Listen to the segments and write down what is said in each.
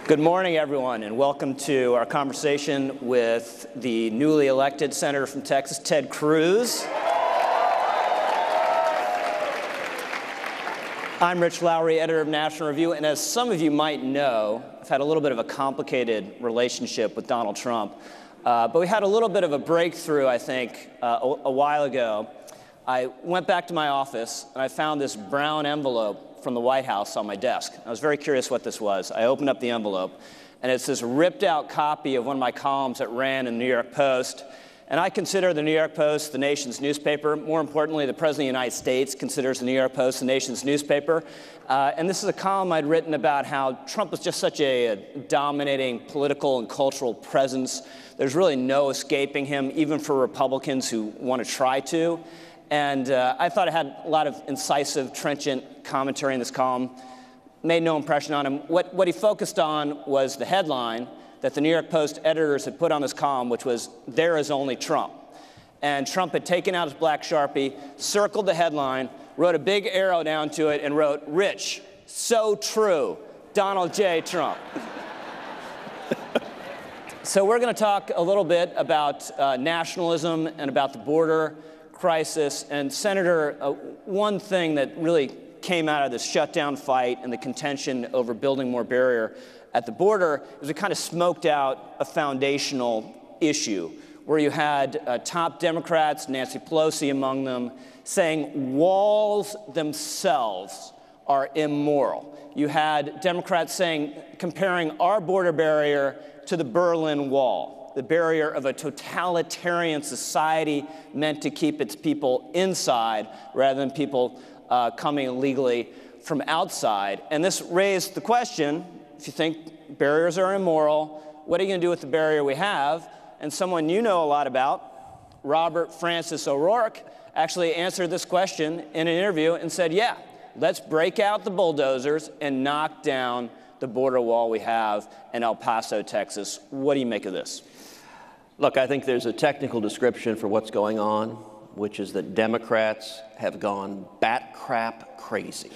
Good morning, everyone, and welcome to our conversation with the newly elected Senator from Texas, Ted Cruz. I'm Rich Lowry, editor of National Review, and as some of you might know, I've had a little bit of a complicated relationship with Donald Trump. But we had a little bit of a breakthrough, I think, a while ago. I went back to my office, and I found this brown envelope from the White House on my desk. I was very curious what this was. I opened up the envelope, and it's this ripped-out copy of one of my columns that ran in the New York Post. And I consider the New York Post the nation's newspaper. More importantly, the President of the United States considers the New York Post the nation's newspaper. And this is a column I'd written about how Trump was just such a dominating political and cultural presence. There's really no escaping him, even for Republicans who want to try to. And I thought it had a lot of incisive, trenchant commentary in this column. Made no impression on him. What he focused on was the headline that the New York Post editors had put on this column, which was, "There is only Trump." And Trump had taken out his black Sharpie, circled the headline, wrote a big arrow down to it, and wrote, "Rich, so true, Donald J. Trump." So we're going to talk a little bit about nationalism and about the border crisis. And Senator, one thing that really came out of this shutdown fight and the contention over building more barrier at the border is it kind of smoked out a foundational issue where you had top Democrats, Nancy Pelosi among them, saying walls themselves are immoral. You had Democrats saying, comparing our border barrier to the Berlin Wall, the barrier of a totalitarian society meant to keep its people inside rather than people coming illegally from outside. And this raised the question, if you think barriers are immoral, what are you going to do with the barrier we have? And someone you know a lot about, Robert Francis O'Rourke, actually answered this question in an interview and said, yeah, let's break out the bulldozers and knock down the border wall we have in El Paso, Texas. What do you make of this? Look, I think there's a technical description for what's going on, which is that Democrats have gone bat crap crazy.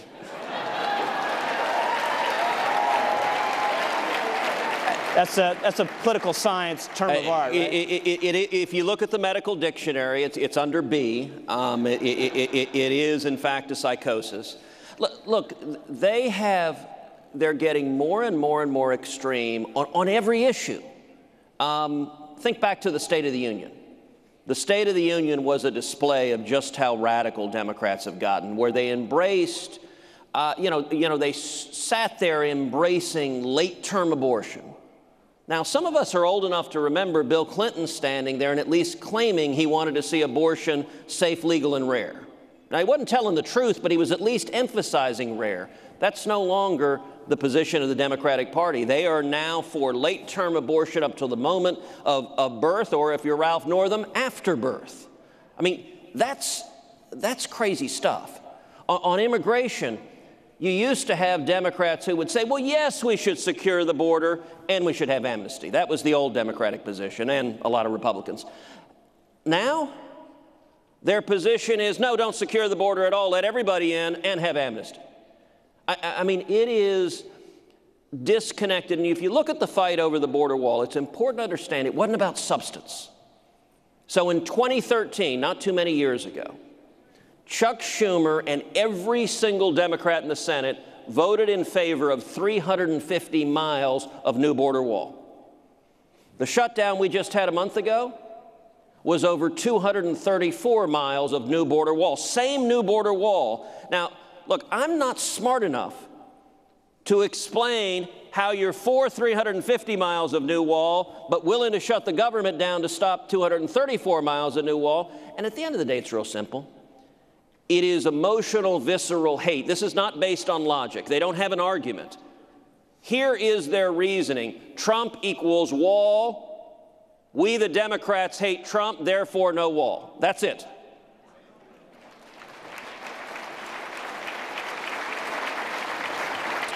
That's a political science term of art, right? If you look at the medical dictionary, it's under B. It is, in fact, a psychosis. Look, they're getting more and more and more extreme on every issue. Think back to the State of the Union. The State of the Union was a display of just how radical Democrats have gotten, where they embraced, they sat there embracing late-term abortion. Now, some of us are old enough to remember Bill Clinton standing there and at least claiming he wanted to see abortion safe, legal, and rare. Now, he wasn't telling the truth, but he was at least emphasizing rare. That's no longer the position of the Democratic Party. They are now for late-term abortion up to the moment of birth, or if you're Ralph Northam, after birth. I mean, that's crazy stuff. On immigration, you used to have Democrats who would say, well, yes, we should secure the border and we should have amnesty. That was the old Democratic position, and a lot of Republicans. Now, their position is, no, don't secure the border at all. Let everybody in and have amnesty. I mean, it is disconnected. And if you look at the fight over the border wall, it's important to understand it wasn't about substance. So in 2013, not too many years ago, Chuck Schumer and every single Democrat in the Senate voted in favor of 350 miles of new border wall. The shutdown we just had a month ago was over 234 miles of new border wall. Same new border wall. Now, look, I'm not smart enough to explain how you're for 350 miles of new wall, but willing to shut the government down to stop 234 miles of new wall. And at the end of the day, it's real simple. It is emotional, visceral hate. This is not based on logic. They don't have an argument. Here is their reasoning. Trump equals wall. We, the Democrats, hate Trump, therefore no wall. That's it.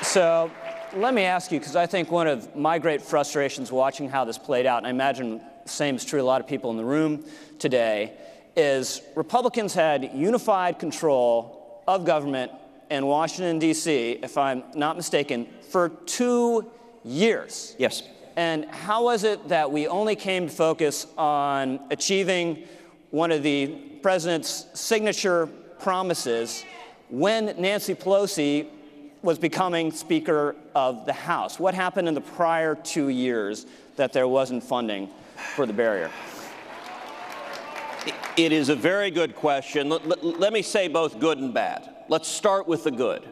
So let me ask you, because I think one of my great frustrations watching how this played out, and I imagine the same is true of a lot of people in the room today, is Republicans had unified control of government in Washington, D.C., if I'm not mistaken, for 2 years. Yes. And how was it that we only came to focus on achieving one of the president's signature promises when Nancy Pelosi was becoming Speaker of the House? What happened in the prior 2 years that there wasn't funding for the barrier? It is a very good question. Let me say both good and bad. Let's start with the good.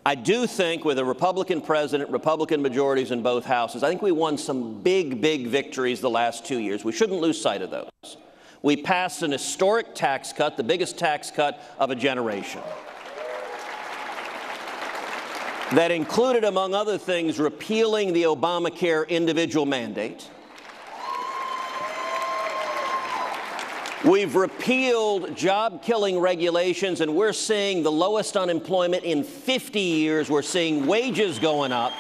I do think with a Republican president, Republican majorities in both houses, I think we won some big, big victories the last 2 years. We shouldn't lose sight of those. We passed an historic tax cut, the biggest tax cut of a generation, that included, among other things, repealing the Obamacare individual mandate. We've repealed job-killing regulations, and we're seeing the lowest unemployment in 50 years. We're seeing wages going up.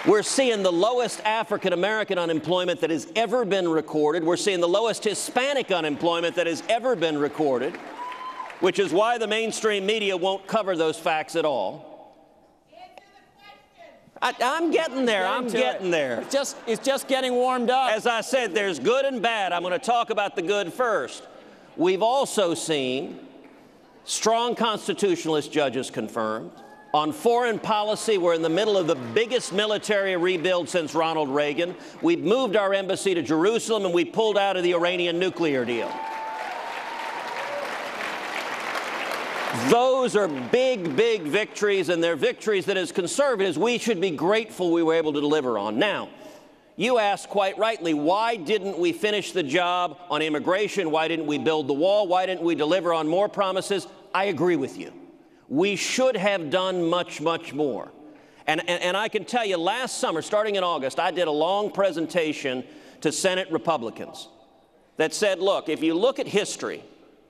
We're seeing the lowest African-American unemployment that has ever been recorded. We're seeing the lowest Hispanic unemployment that has ever been recorded, which is why the mainstream media won't cover those facts at all. I'm getting there. I'm getting there. It's just getting warmed up. As I said, there's good and bad. I'm going to talk about the good first. We've also seen strong constitutionalist judges confirmed. On foreign policy, we're in the middle of the biggest military rebuild since Ronald Reagan. We've moved our embassy to Jerusalem, and we pulled out of the Iranian nuclear deal. Those are big, big victories, and they're victories that as conservatives we should be grateful we were able to deliver on. Now, you asked quite rightly, why didn't we finish the job on immigration? Why didn't we build the wall? Why didn't we deliver on more promises? I agree with you. We should have done much, much more. And I can tell you, last summer, starting in August, I did a long presentation to Senate Republicans that said, look, if you look at history,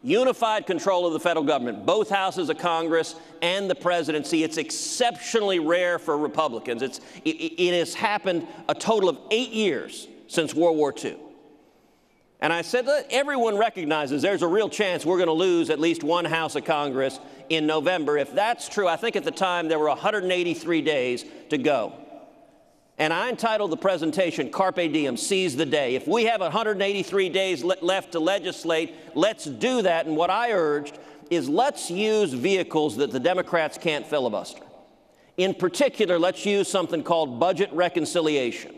unified control of the federal government, both houses of Congress and the presidency, it's exceptionally rare for Republicans. It has happened a total of 8 years since World War II. And I said that everyone recognizes there's a real chance we're going to lose at least one house of Congress in November. If that's true, I think at the time there were 183 days to go. And I entitled the presentation, Carpe Diem, seize the day. If we have 183 days left to legislate, let's do that. And what I urged is let's use vehicles that the Democrats can't filibuster. In particular, let's use something called budget reconciliation,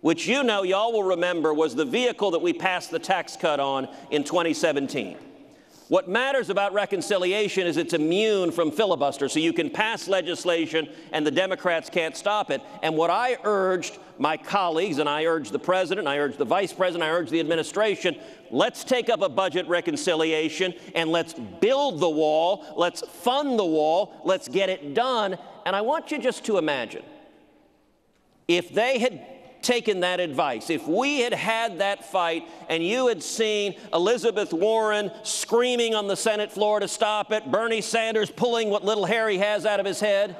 which y'all will remember was the vehicle that we passed the tax cut on in 2017. What matters about reconciliation is it's immune from filibuster, so you can pass legislation and the Democrats can't stop it. And what I urged my colleagues, and I urged the president, I urged the vice president, I urged the administration, let's take up a budget reconciliation and let's build the wall, let's fund the wall, let's get it done. And I want you just to imagine, if they had taken that advice, if we had had that fight and you had seen Elizabeth Warren screaming on the Senate floor to stop it, Bernie Sanders pulling what little hair he has out of his head,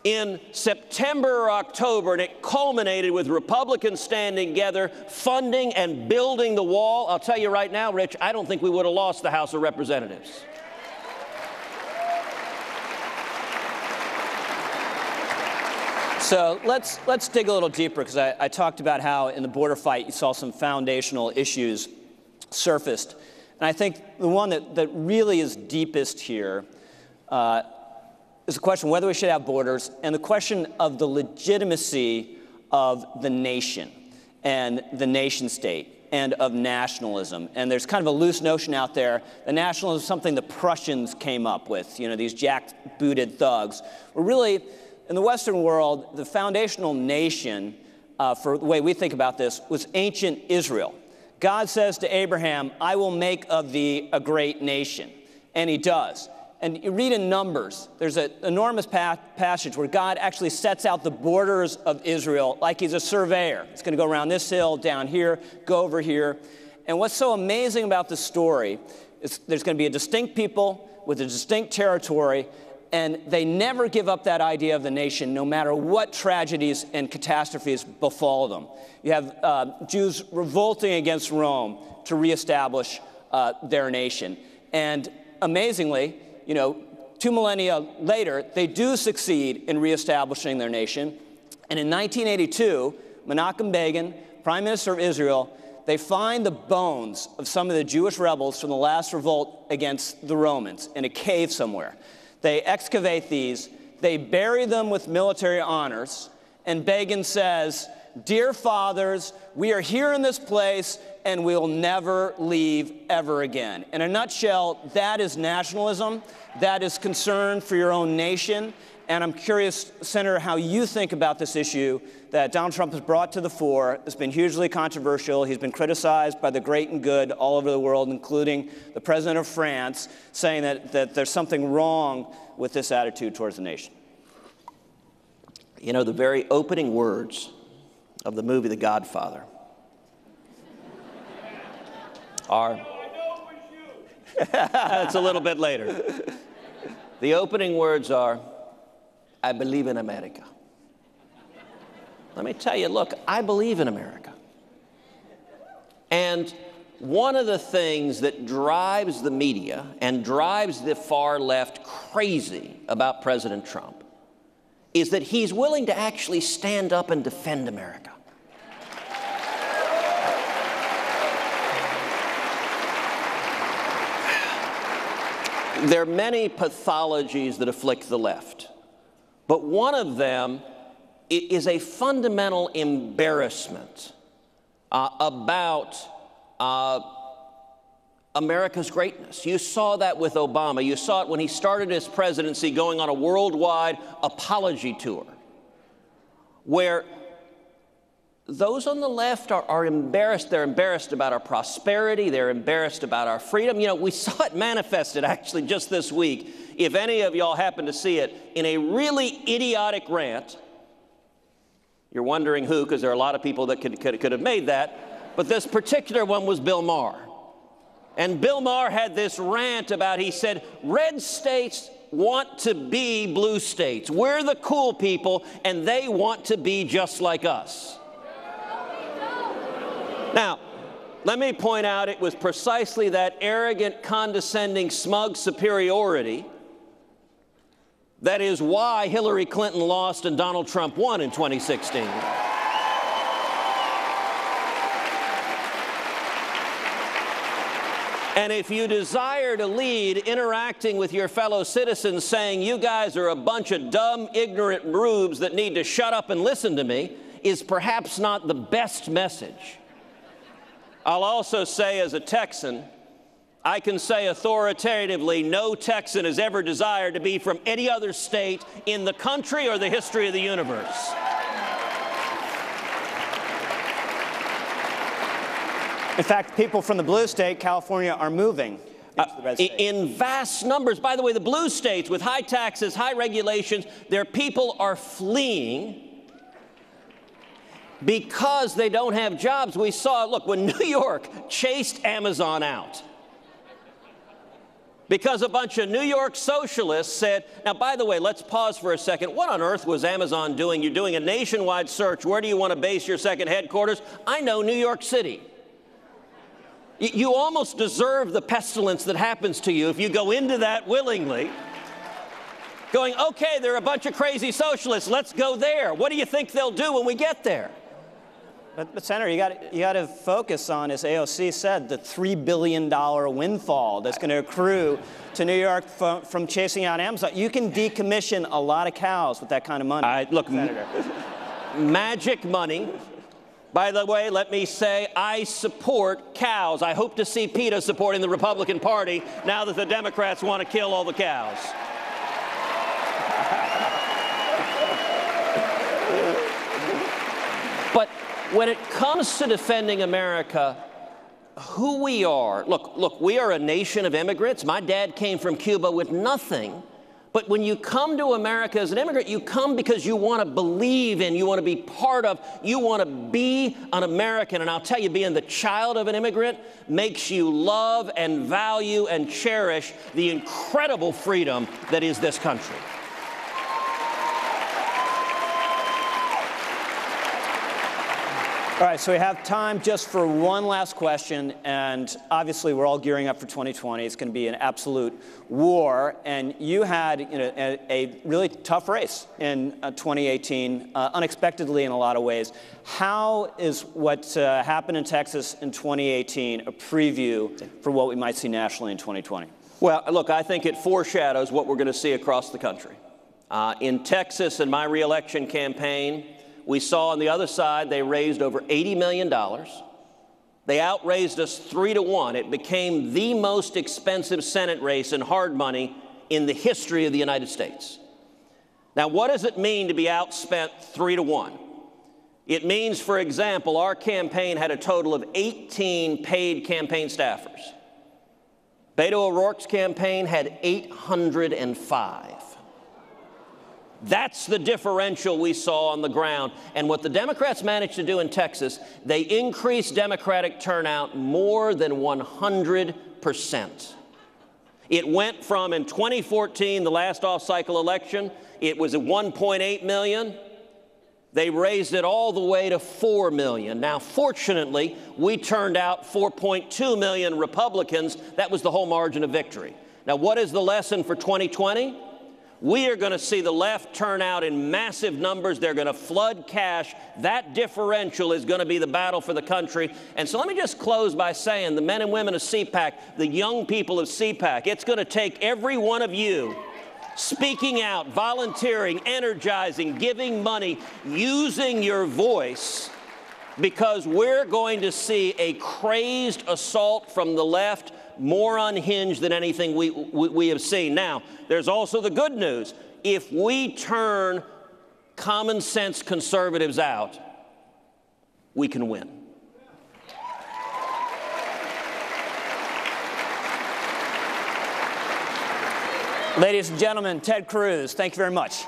in September or October, and it culminated with Republicans standing together, funding and building the wall, I'll tell you right now, Rich, I don't think we would have lost the House of Representatives. So let's dig a little deeper, because I talked about how in the border fight you saw some foundational issues surfaced. And I think the one that really is deepest here is the question whether we should have borders and the question of the legitimacy of the nation and the nation state and of nationalism. And there's kind of a loose notion out there that nationalism is something the Prussians came up with, these jack-booted thugs. We're really, in the Western world, the foundational nation, for the way we think about this, was ancient Israel. God says to Abraham, I will make of thee a great nation. And he does. And you read in Numbers, there's an enormous passage where God actually sets out the borders of Israel like he's a surveyor. It's going to go around this hill, down here, go over here. And what's so amazing about the story is there's going to be a distinct people with a distinct territory, and they never give up that idea of the nation, no matter what tragedies and catastrophes befall them. You have Jews revolting against Rome to reestablish their nation. And amazingly, 2 millennia later, they do succeed in reestablishing their nation. And in 1982, Menachem Begin, Prime Minister of Israel, they find the bones of some of the Jewish rebels from the last revolt against the Romans in a cave somewhere. They excavate these, they bury them with military honors, and Begin says, "Dear fathers, we are here in this place, and we'll never leave ever again." In a nutshell, that is nationalism. That is concern for your own nation. And I'm curious, Senator, how you think about this issue that Donald Trump has brought to the fore. It's been hugely controversial. He's been criticized by the great and good all over the world, including the president of France, saying that there's something wrong with this attitude towards the nation. You know, the very opening words of the movie The Godfather are... That's a little bit later. The opening words are, "I believe in America." Let me tell you, look, I believe in America. And one of the things that drives the media and drives the far left crazy about President Trump is that he's willing to actually stand up and defend America. There are many pathologies that afflict the left, but one of them is a fundamental embarrassment about America's greatness. You saw that with Obama. You saw it when he started his presidency going on a worldwide apology tour, where those on the left are embarrassed. They're embarrassed about our prosperity. They're embarrassed about our freedom. You know, we saw it manifested actually just this week, if any of y'all happen to see it, in a really idiotic rant. You're wondering who, because there are a lot of people that could have made that. But this particular one was Bill Maher. And Bill Maher had this rant about, he said, red states want to be blue states. We're the cool people, and they want to be just like us. Now, let me point out it was precisely that arrogant, condescending, smug superiority that is why Hillary Clinton lost and Donald Trump won in 2016. And if you desire to lead interacting with your fellow citizens saying you guys are a bunch of dumb, ignorant rubes that need to shut up and listen to me, is perhaps not the best message. I'll also say, as a Texan, I can say authoritatively no Texan has ever desired to be from any other state in the country or the history of the universe. In fact, people from the blue state, California, are moving into the red state. In vast numbers. By the way, the blue states with high taxes, high regulations, their people are fleeing because they don't have jobs. We saw, look, when New York chased Amazon out because a bunch of New York socialists said, now, by the way, let's pause for a second. What on earth was Amazon doing? You're doing a nationwide search. Where do you want to base your second headquarters? I know New York City. You almost deserve the pestilence that happens to you if you go into that willingly, going, okay, they're a bunch of crazy socialists. Let's go there. What do you think they'll do when we get there? But Senator, you got to focus on, as AOC said, the $3 billion windfall that's going to accrue to New York from chasing out Amazon. You can decommission a lot of cows with that kind of money. Look, Senator. Magic money. By the way, let me say I support cows. I hope to see PETA supporting the Republican Party now that the Democrats want to kill all the cows. But when it comes to defending America, who we are, look, we are a nation of immigrants. My dad came from Cuba with nothing. But when you come to America as an immigrant, you come because you want to believe in, you want to be part of, you want to be an American. And I'll tell you, being the child of an immigrant makes you love and value and cherish the incredible freedom that is this country. All right, so we have time just for one last question, and obviously we're all gearing up for 2020. It's going to be an absolute war, and you had a really tough race in 2018, unexpectedly in a lot of ways. How is what happened in Texas in 2018 a preview for what we might see nationally in 2020? Well, look, I think it foreshadows what we're going to see across the country. In Texas, in my reelection campaign, we saw on the other side they raised over $80 million. They outraised us 3-1. It became the most expensive Senate race in hard money in the history of the United States. Now, what does it mean to be outspent 3-1? It means, for example, our campaign had a total of 18 paid campaign staffers. Beto O'Rourke's campaign had 805. That's the differential we saw on the ground. And what the Democrats managed to do in Texas, they increased Democratic turnout more than 100%. It went from, in 2014, the last off-cycle election, it was at 1.8 million. They raised it all the way to 4 million. Now, fortunately, we turned out 4.2 million Republicans. That was the whole margin of victory. Now, what is the lesson for 2020? We are going to see the left turn out in massive numbers. They're going to flood cash. That differential is going to be the battle for the country. And so let me just close by saying, the men and women of CPAC, the young people of CPAC, it's going to take every one of you speaking out, volunteering, energizing, giving money, using your voice, because we're going to see a crazed assault from the left, more unhinged than anything we have seen. Now, there's also the good news. If we turn common sense conservatives out, we can win. Ladies and gentlemen, Ted Cruz, thank you very much.